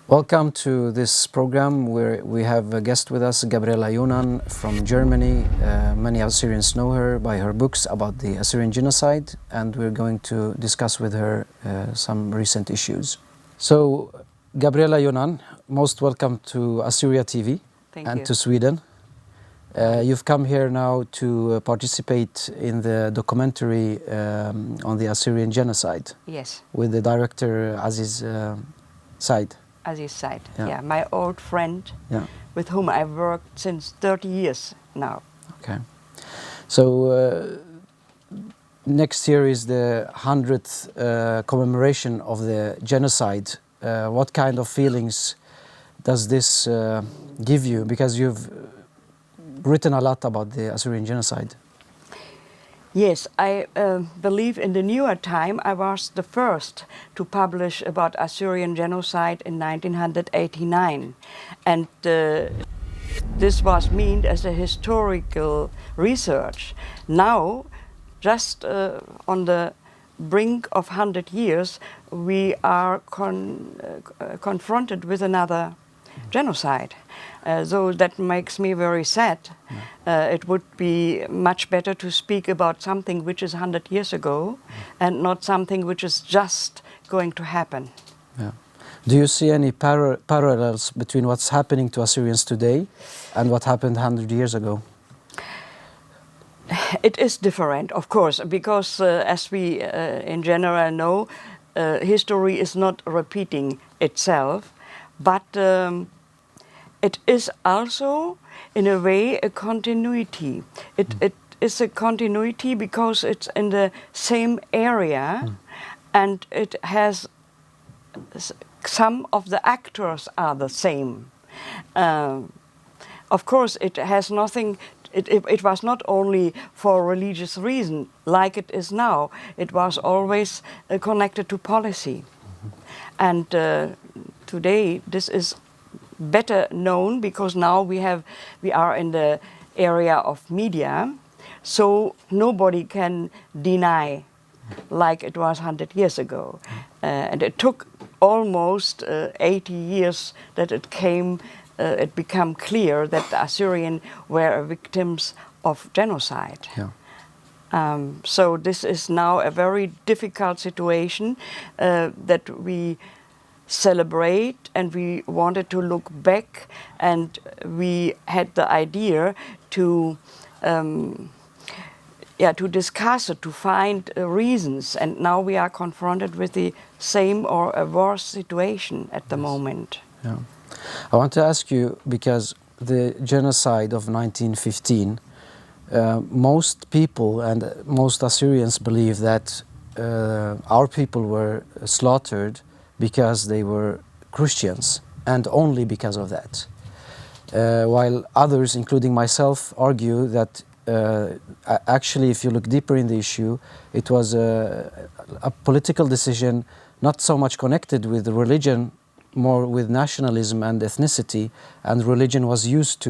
Welcome to this program where we have a guest with us, Gabriele Yonan from Germany. Many Assyrians know her by her books about the Assyrian genocide, and we're going to discuss with her some recent issues. So, Gabriele Yonan, most welcome to Assyria TV and to Sweden. You've come here now to participate in the documentary on the Assyrian genocide. Yes. With the director Aziz Said. Aziz Said, yeah, my old friend, with whom I've worked since 30 years now. Okay. So next year is the 100th commemoration of the genocide. What kind of feelings does this give you? Because you've written a lot about the Assyrian genocide. Yes, I believe in the newer time I was the first to publish about Assyrian genocide in 1989. And this was meant as a historical research. Now, just on the brink of 100 years, we are confronted with another genocide. So that makes me very sad. It would be much better to speak about something which is 100 years ago and not something which is just going to happen. Yeah. Do you see any parallels between what's happening to Assyrians today and what happened 100 years ago? It is different, of course, because as we in general know, history is not repeating itself, but it is also, in a way, a continuity. It is a continuity because it's in the same area and it has some of the actors are the same. Of course, it has nothing. It was not only for religious reason like it is now. It was always connected to policy, and today this is better known because now we are in the area of media, so nobody can deny like it was 100 years ago. And it took almost 80 years that it became clear that the Assyrians were victims of genocide. Yeah. So this is now a very difficult situation that we celebrate, and we wanted to look back, and we had the idea to discuss it, to find reasons, and now we are confronted with the same or a worse situation at the moment. Yeah. I want to ask you, because the genocide of 1915, most people and most Assyrians believe that our people were slaughtered because they were Christians, and only because of that. While others, including myself, argue that actually, if you look deeper in the issue, it was a political decision, not so much connected with religion, more with nationalism and ethnicity, and religion was used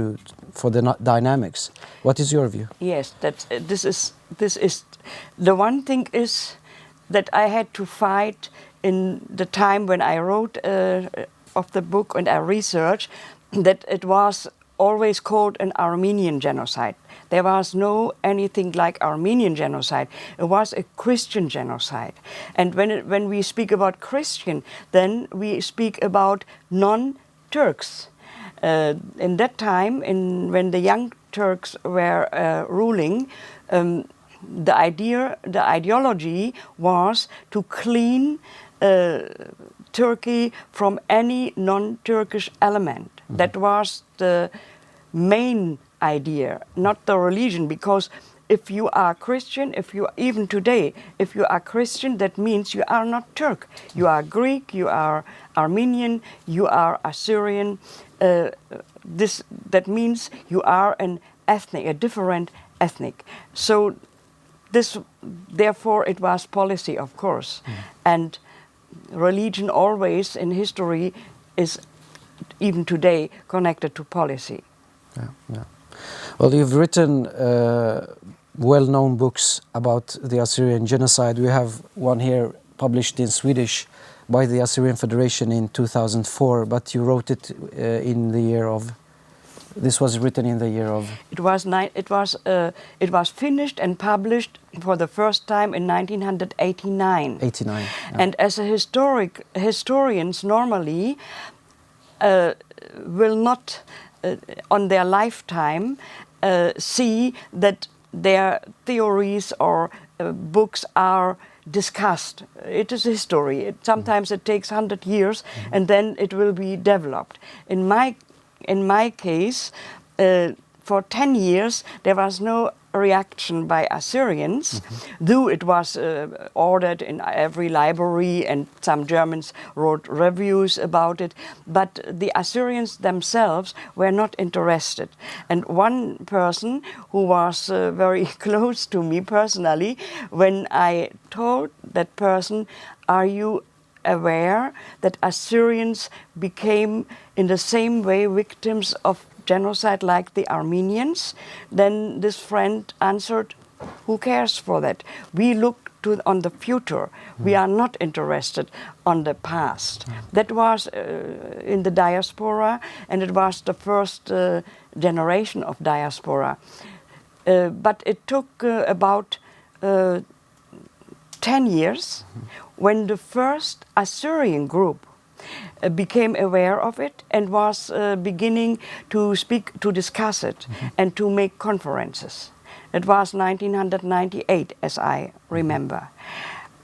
for the dynamics. What is your view? Yes, this is the one thing is that I had to fight in the time when I wrote of the book and I researched that it was always called an Armenian genocide. There was no anything like Armenian genocide. It was a Christian genocide. And when we speak about Christian, then we speak about non-Turks. In that time, when the young Turks were ruling, the ideology was to clean Turkey from any non-Turkish element. That was the main idea, not the religion, because if you are Christian, even today, if you are Christian, that means you are not Turk. You are Greek, you are Armenian, you are Assyrian. That means you are a different ethnic. So therefore it was policy, of course. And religion always in history is, even today, connected to policy. Yeah. Well, you've written well-known books about the Assyrian genocide. We have one here published in Swedish by the Assyrian Federation in 2004, but you wrote it in the year of. This was written in the year of. It was finished and published for the first time in 1989. 89. Yeah. And as a historians normally will not, on their lifetime, see that their theories or books are discussed. It is history. Sometimes it takes 100 years, and then it will be developed. In my case, for 10 years there was no reaction by Assyrians, though it was ordered in every library, and some Germans wrote reviews about it, but the Assyrians themselves were not interested. And one person who was very close to me personally, when I told that person, "Are you aware that Assyrians became in the same way victims of genocide like the Armenians?" Then this friend answered, "Who cares for that? We look on the future. We are not interested on the past." That was in the diaspora, and it was the first generation of diaspora. But it took about 10 years when the first Assyrian group became aware of it and was beginning to discuss it and to make conferences. It was 1998, as I remember.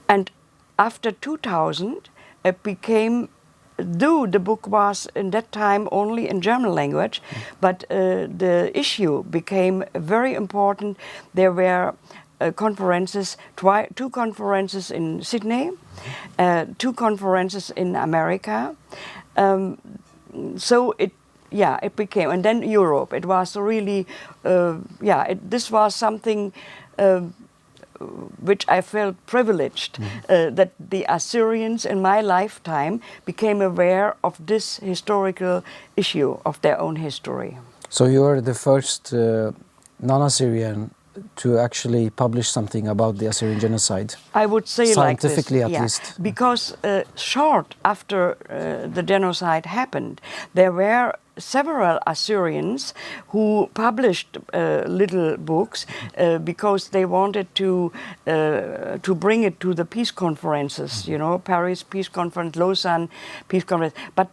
And after 2000, it became, though the book was in that time only in German language, but the issue became very important. There were conferences, two conferences in Sydney, 2 conferences in America. So it became, and then Europe. It was really, this was something which I felt privileged, that the Assyrians in my lifetime became aware of this historical issue of their own history. So you are the first non-Assyrian to actually publish something about the Assyrian genocide? I would say scientifically like this, at least. Because short after the genocide happened, there were several Assyrians who published little books because they wanted to bring it to the peace conferences, you know, Paris Peace Conference, Lausanne Peace Conference. But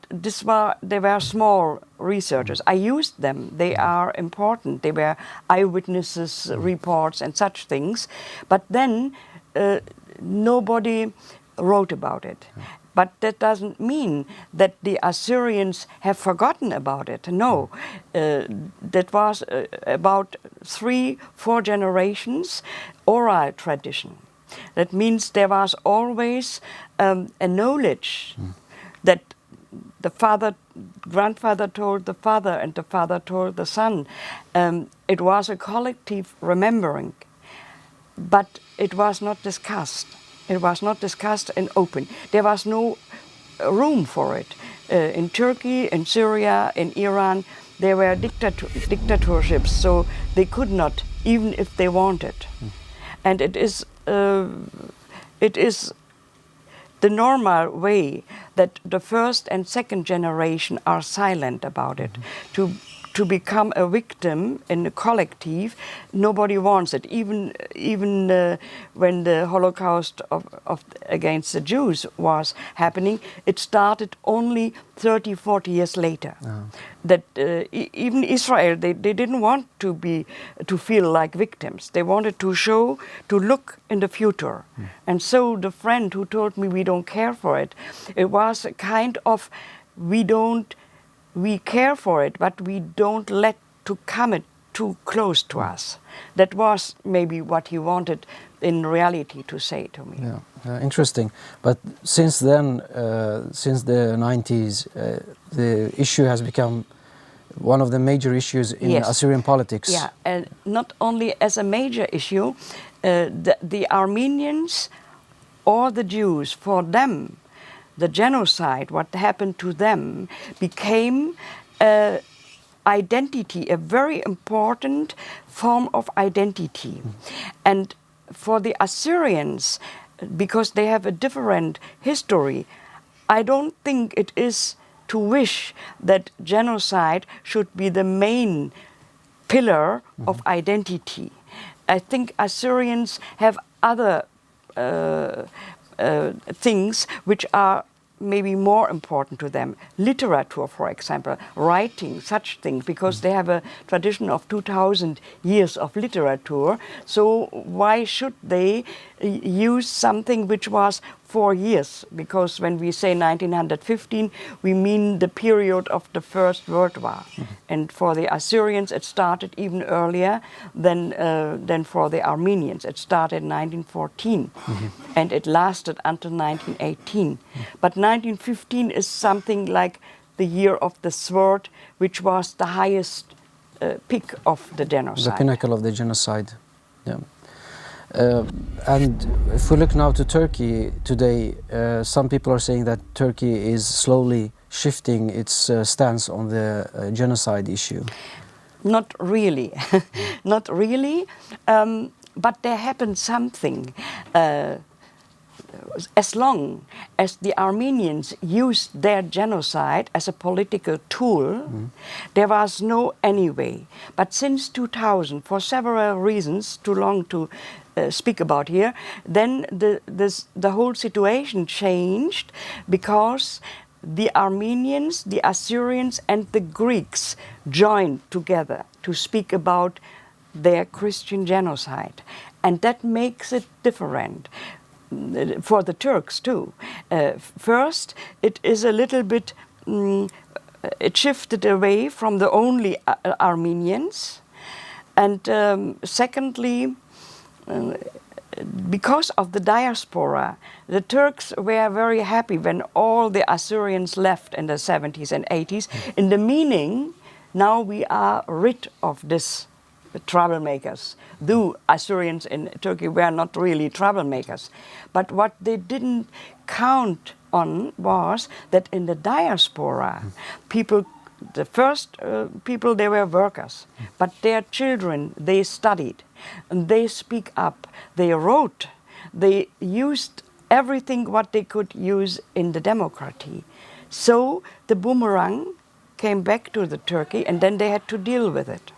they were small researchers. I used them. They are important. They were eyewitnesses reports and such things. But then nobody wrote about it. But that doesn't mean that the Assyrians have forgotten about it. No, that was about 3-4 generations oral tradition. That means there was always a knowledge that the grandfather told the father and the father told the son. It was a collective remembering, but it was not discussed. It was not discussed and open. There was no room for it. In Turkey, in Syria, in Iran, there were dictatorships, so they could not, even if they wanted. And it is the normal way that the first and second generation are silent about it. To become a victim in a collective, nobody wants it. Even when the Holocaust against the Jews was happening, it started only 30-40 years later. That even Israel, they didn't want to feel like victims. They wanted to look in the future. And so the friend who told me we don't care for it, it was a kind of we care for it, but we don't let to come it too close to us. That was maybe what he wanted in reality to say to me. Yeah, interesting. But since then, since the 90s, the issue has become one of the major issues in Assyrian politics. Yeah, and not only as a major issue, the Armenians or the Jews, for them, the genocide, what happened to them, became identity, a very important form of identity. And for the Assyrians, because they have a different history, I don't think it is to wish that genocide should be the main pillar of identity. I think Assyrians have other things which are maybe more important to them. Literature, for example, writing, such things, because they have a tradition of 2,000 years of literature. So why should they use something which was 4 years? Because when we say 1915, we mean the period of the First World War. And for the Assyrians, it started even earlier than for the Armenians. It started in 1914, and it lasted until 1918. But 1915 is something like the year of the sword, which was the highest peak of the genocide. The pinnacle of the genocide. Yeah. And if we look now to Turkey today, some people are saying that Turkey is slowly shifting its stance on the genocide issue. Not really, not really, but there happened something. As long as the Armenians used their genocide as a political tool, there was no any way. But since 2000, for several reasons, too long to speak about here, then the whole situation changed, because the Armenians, the Assyrians and the Greeks joined together to speak about their Christian genocide. And that makes it different for the Turks too. First, it is a little bit, it shifted away from the only Armenians. And secondly, because of the diaspora, the Turks were very happy when all the Assyrians left in the 70s and 80s, in the meaning, now we are rid of this troublemakers. Though Assyrians in Turkey were not really troublemakers. But what they didn't count on was that in the diaspora, people, the first people, they were workers, but their children, they studied, and they speak up, they wrote, they used everything what they could use in the democracy. So the boomerang came back to the Turkey, and then they had to deal with it.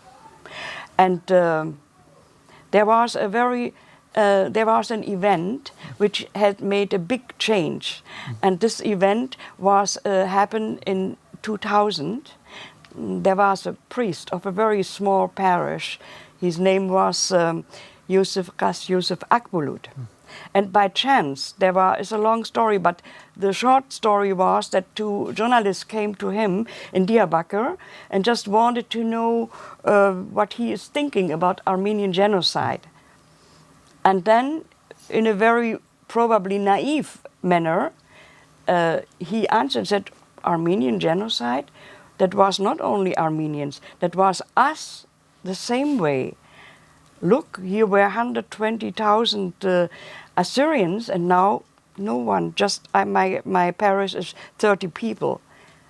And there was an event which had made a big change, and this event was happened in 2000. There was a priest of a very small parish. His name was Yusuf Akbulut. And by chance, it's a long story, but the short story was that 2 journalists came to him in Diyarbakir and just wanted to know what he is thinking about Armenian genocide. And then, in a very probably naive manner, he answered and said, Armenian genocide? That was not only Armenians, that was us the same way. Look, here were 120,000 Assyrians, and now no one, just my parish is 30 people.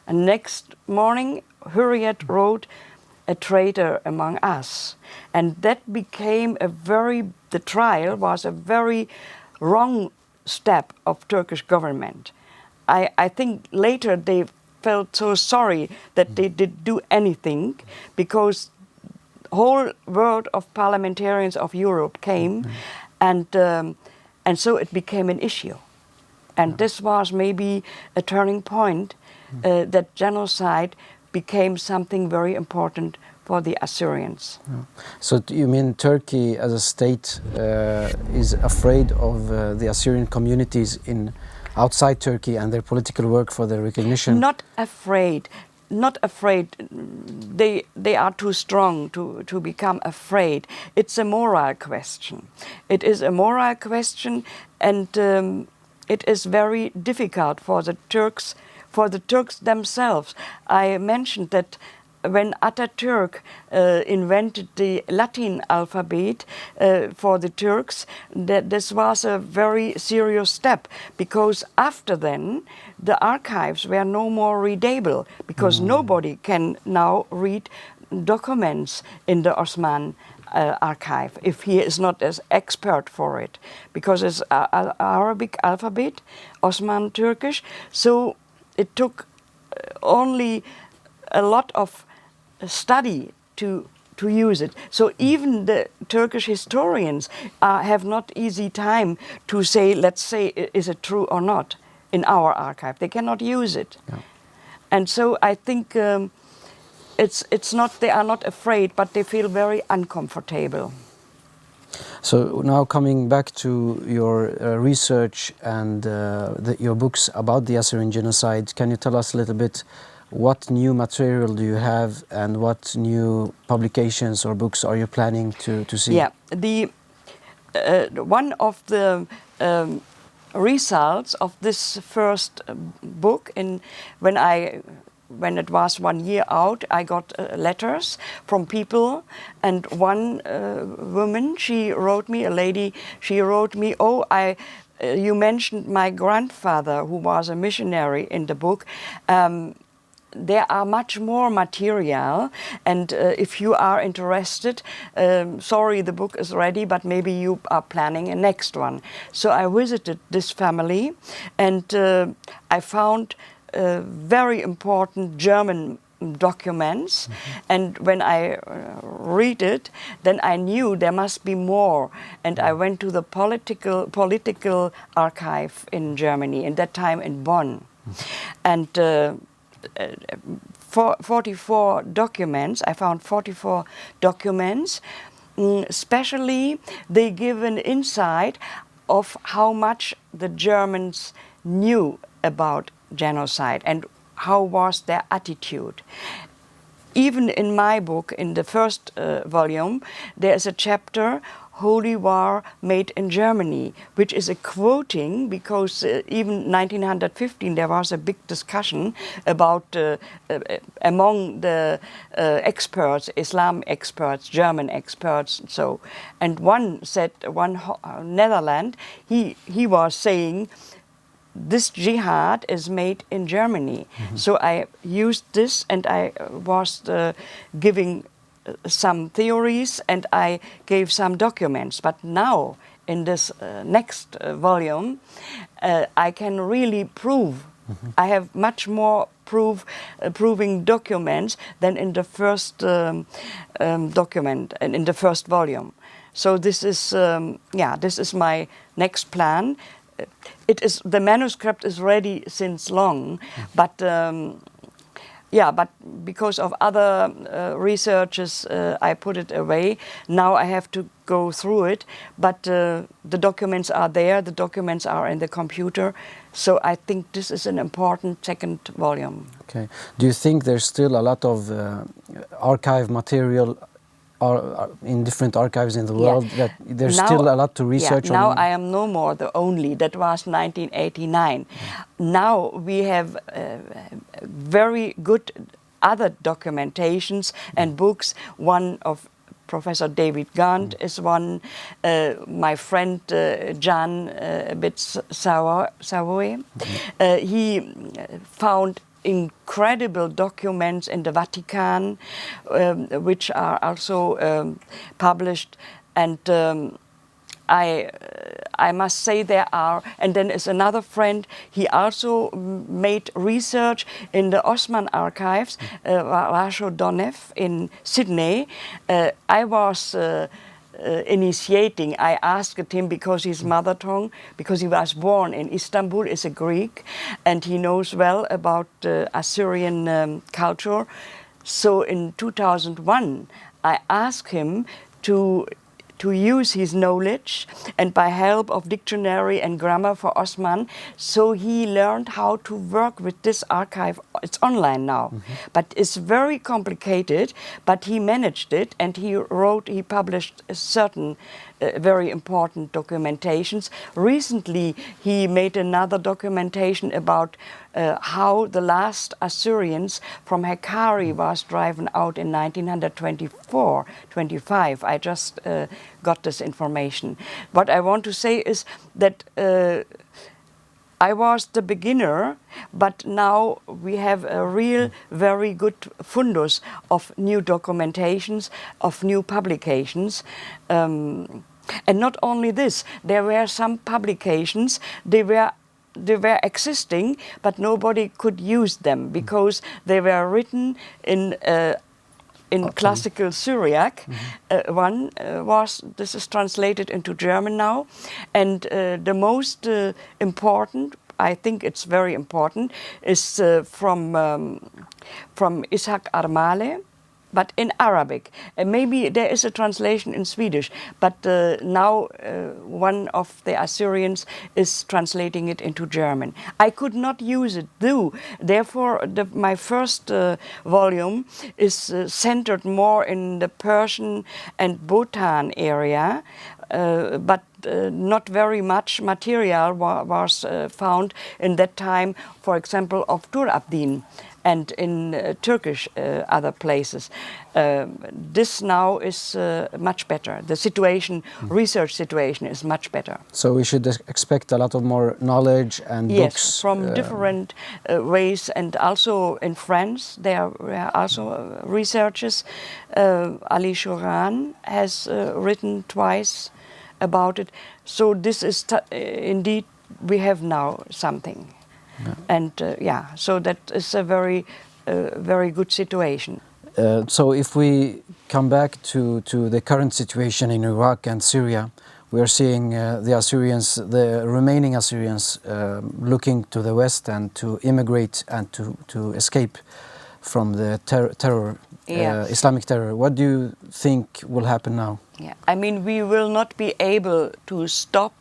And next morning, Hurriyet wrote, a traitor among us. And that became the trial was a very wrong step of Turkish government. I think later they felt so sorry that they didn't do anything, because whole world of parliamentarians of Europe came, and so it became an issue. And this was maybe a turning point, that genocide became something very important for the Assyrians. So you mean Turkey as a state is afraid of the Assyrian communities outside Turkey and their political work for their recognition? Not afraid. Not afraid. They are too strong to become afraid. It's a moral question. It is a moral question, and it is very difficult for the Turks themselves. I mentioned that when Ataturk invented the Latin alphabet for the Turks, that this was a very serious step, because after then the archives were no more readable, because nobody can now read documents in the Osman archive if he is not as expert for it, because it's Arabic alphabet, Osman Turkish, so it took only a lot of study to use it. So even the Turkish historians have not easy time to say, let's say, is it true or not in our archive. They cannot use it. Yeah. And so I think it's not, they are not afraid, but they feel very uncomfortable. So now coming back to your research and your books about the Assyrian genocide, can you tell us a little bit what new material do you have and what new publications or books are you planning to see? Yeah, one of the results of this first book, when it was 1 year out, I got letters from people, and one woman, she wrote me, a lady, she wrote me, oh, you mentioned my grandfather who was a missionary in the book. There are much more material, and if you are interested, sorry, the book is ready, but maybe you are planning a next one. So I visited this family, and I found very important German documents, and when I read it, then I knew there must be more, and I went to the political archive in Germany, in that time in Bonn, and 44 documents. I found 44 documents. Especially, they give an insight of how much the Germans knew about genocide and how was their attitude. Even in my book, in the first volume, there is a chapter, Holy War Made in Germany, which is a quoting, because even 1915 there was a big discussion about among the experts, Islam experts, German experts, and one said, Netherlands, he was saying, this jihad is made in Germany. So I used this, and I was giving some theories, and I gave some documents. But now, in this next volume, I can really prove. I have much more proving documents than in the first document and in the first volume. So this is, this is my next plan. The manuscript is ready since long, but but because of other researches, I put it away. Now I have to go through it, but the documents are there, the documents are in the computer, so I think this is an important second volume. Okay. Do you think there's still a lot of archive material in different archives in the world, that there's now, still a lot to research on? Now I am no more the only. That was 1989. Now we have very good other documentations and books. One of Professor David Gant is one. My friend Jan Savoy, he found incredible documents in the Vatican, which are also published, and I must say there are, and then is another friend, he also made research in the Osman archives, Rasho Donev in Sydney. I was initiating, I asked him, because his mother tongue, because he was born in Istanbul, is a Greek, and he knows well about Assyrian culture. So in 2001, I asked him to use his knowledge, and by help of dictionary and grammar for Osman, so he learned how to work with this archive. It's online now, but it's very complicated, but he managed it, and he published certain very important documentations. Recently, he made another documentation about how the last Assyrians from Hakkari was driven out in 1924-25. I just got this information. What I want to say is that I was the beginner, but now we have a real, very good fundus of new documentations, of new publications. And not only this, there were some publications, they were existing, but nobody could use them because they were written in classical Syriac. One this is translated into German now, and the most important, I think it's very important, is from Ishaq Armale, but in Arabic. Maybe there is a translation in Swedish, but now one of the Assyrians is translating it into German. I could not use it, therefore my first volume is centered more in the Persian and Bhutan area, but not very much material was found in that time, for example, of Tur Abdin and in Turkish other places. This now is much better. The situation, research situation is much better. So we should expect a lot of more knowledge and books? Yes, from different ways, and also in France there were also researchers. Ali Chouran has written twice about it. So this is indeed, we have now something. Yeah. And so that is a very good situation. So if we come back to the current situation in Iraq and Syria, we are seeing the Assyrians, the remaining Assyrians, looking to the West and to immigrate and to escape from the terror, Islamic terror. What do you think will happen now? Yeah, I mean, we will not be able to stop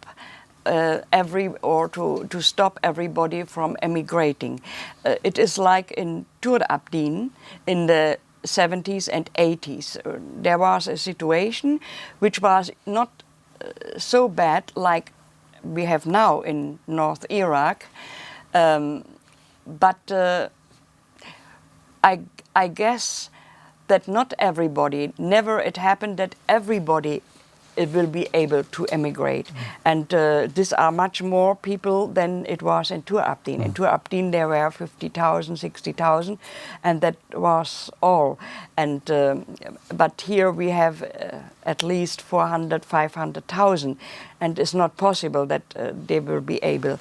to stop everybody from emigrating. It is like in Tur Abdin in the 70s and 80s. There was a situation which was not so bad like we have now in North Iraq, but I guess that not everybody, never it happened that everybody will be able to emigrate. And these are much more people than it was in Tur Abdin. In Tur Abdin there were 50,000, 60,000, and that was all. And but here we have at least 400, 500,000, and it's not possible that they will be able.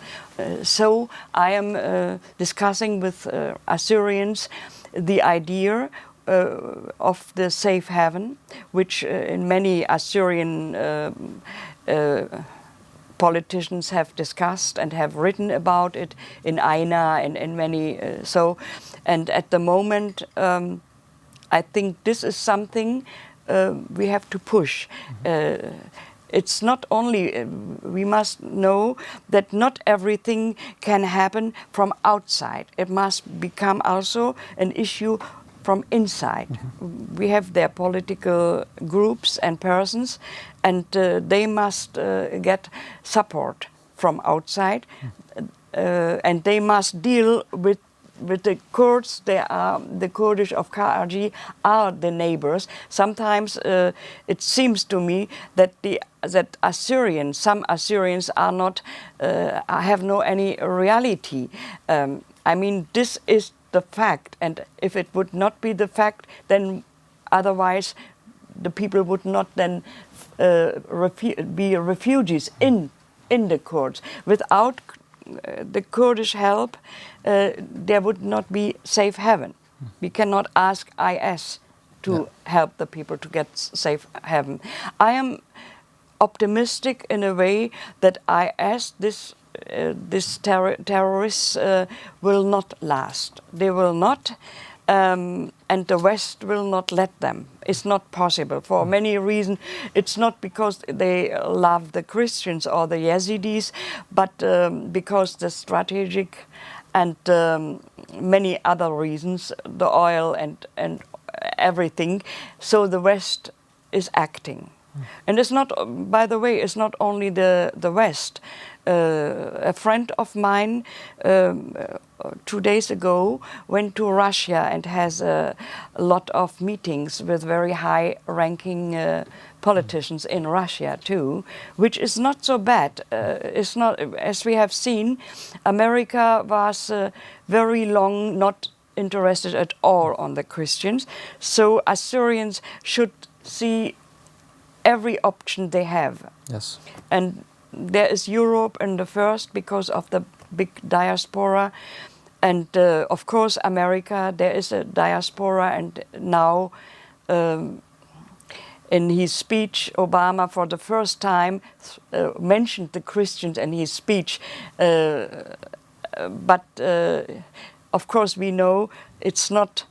So I am discussing with Assyrians the idea of the safe haven, which in many Assyrian politicians have discussed and have written about it in Aina and in many and at the moment I think this is something we have to push. It's not only, we must know that not everything can happen from outside. It must become also an issue from inside. We have their political groups and persons, and they must get support from outside, and they must deal with the Kurds. They are the Kurdish of Karaj are the neighbors. Sometimes it seems to me that some Assyrians are not have no any reality. I mean, this is the fact, and if it would not be the fact, then otherwise the people would not then be refugees in the Kurds. Without the Kurdish help, there would not be safe haven. We cannot ask IS to help the people to get safe haven. I am optimistic in a way that IS, this terrorists will not last. They will not, and the West will not let them. It's not possible for many reasons. It's not because they love the Christians or the Yazidis, but because the strategic and many other reasons, the oil and everything. So the West is acting. And it's not, by the way, it's not only the West. A friend of mine 2 days ago went to Russia and has a lot of meetings with very high-ranking politicians in Russia too, which is not so bad. It's not, as we have seen, America was very long not interested at all on the Christians, so Assyrians should see every option they have. Yes. And there is Europe in the first because of the big diaspora, and of course America, there is a diaspora, and now in his speech Obama for the first time mentioned the Christians in his speech, but of course we know it's not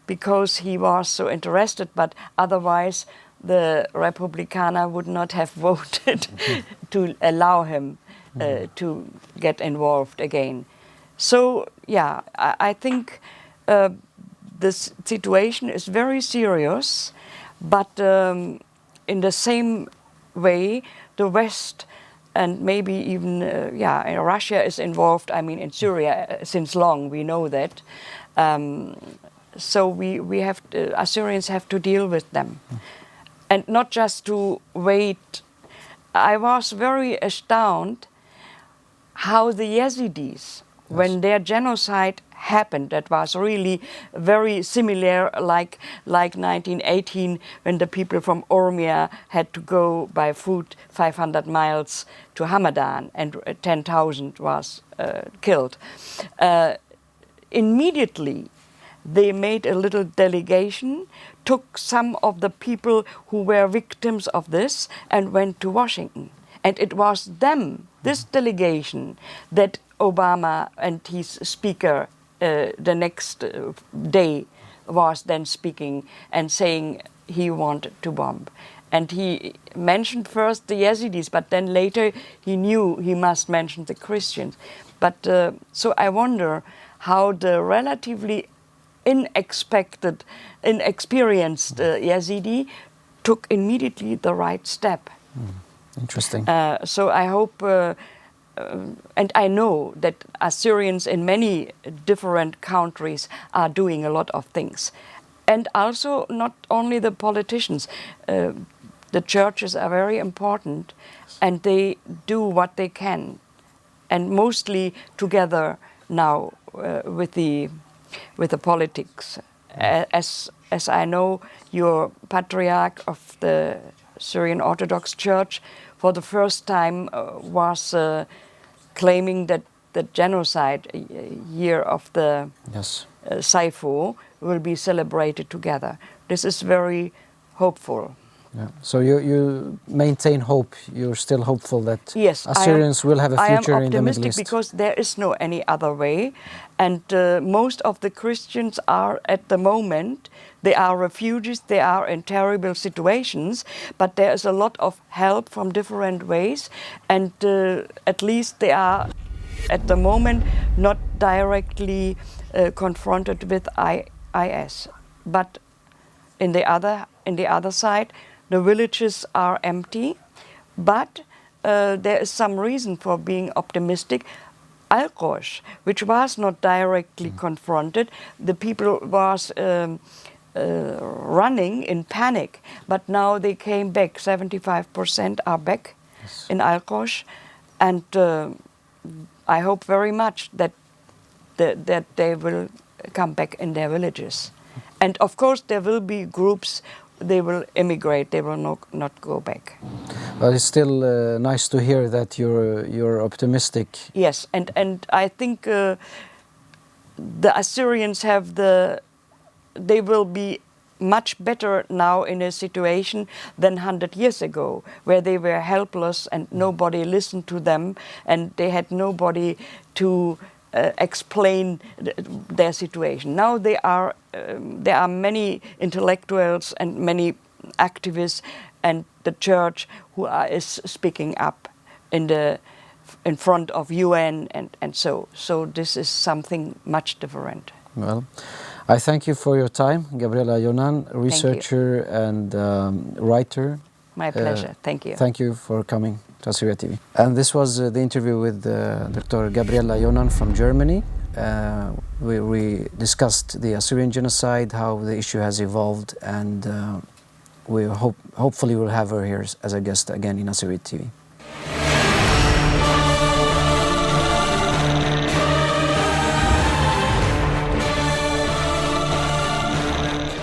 because he was so interested, but otherwise the Republikaner would not have voted to allow him to get involved again. So yeah, I think this situation is very serious, but in the same way the West and maybe even Russia is involved. I mean, in Syria since long, we know that. So we have Assyrians have to deal with them. And not just to wait. I was very astounded how the Yazidis, when their genocide happened, that was really very similar like 1918, when the people from Ormia had to go by foot 500 miles to Hamadan and 10,000 was killed. Immediately they made a little delegation, took some of the people who were victims of this and went to Washington. And it was them, this delegation, that Obama and his speaker the next day was then speaking and saying he wanted to bomb. And he mentioned first the Yazidis, but then later he knew he must mention the Christians. But so I wonder how the relatively inexperienced Yazidi took immediately the right step. Interesting. So I hope, and I know that Assyrians in many different countries are doing a lot of things. And also not only the politicians, the churches are very important and they do what they can. And mostly together now with the politics. As I know, your patriarch of the Syrian Orthodox Church for the first time was claiming that the genocide year of the Seyfo will be celebrated together. This is very hopeful. Yeah. So you maintain hope. You're still hopeful that yes, Assyrians will have a future in the Middle East. I am optimistic because there is no any other way, and most of the Christians are at the moment, they are refugees, they are in terrible situations, but there is a lot of help from different ways, and at least they are at the moment not directly confronted with IS. But in the other side, the villages are empty, but there is some reason for being optimistic. Al-Qosh, which was not directly confronted, the people was running in panic, but now they came back. 75% are back in Al-Qosh, and I hope very much that they will come back in their villages. And of course there will be groups, they will immigrate, they will not go back. But it's still nice to hear that you're optimistic. Yes, and I think the Assyrians they will be much better now in a situation than 100 years ago, where they were helpless and nobody listened to them and they had nobody to explain their situation. Now there are many intellectuals and many activists and the church who is speaking up in front of UN and so this is something much different. Well, I thank you for your time, Gabriele Yonan, researcher and writer. My pleasure. Thank you. Thank you for coming. to Assyria TV. And this was the interview with Dr. Gabriele Yonan from Germany. We discussed the Assyrian genocide, how the issue has evolved, and we hopefully will have her here as a guest again in Assyria TV.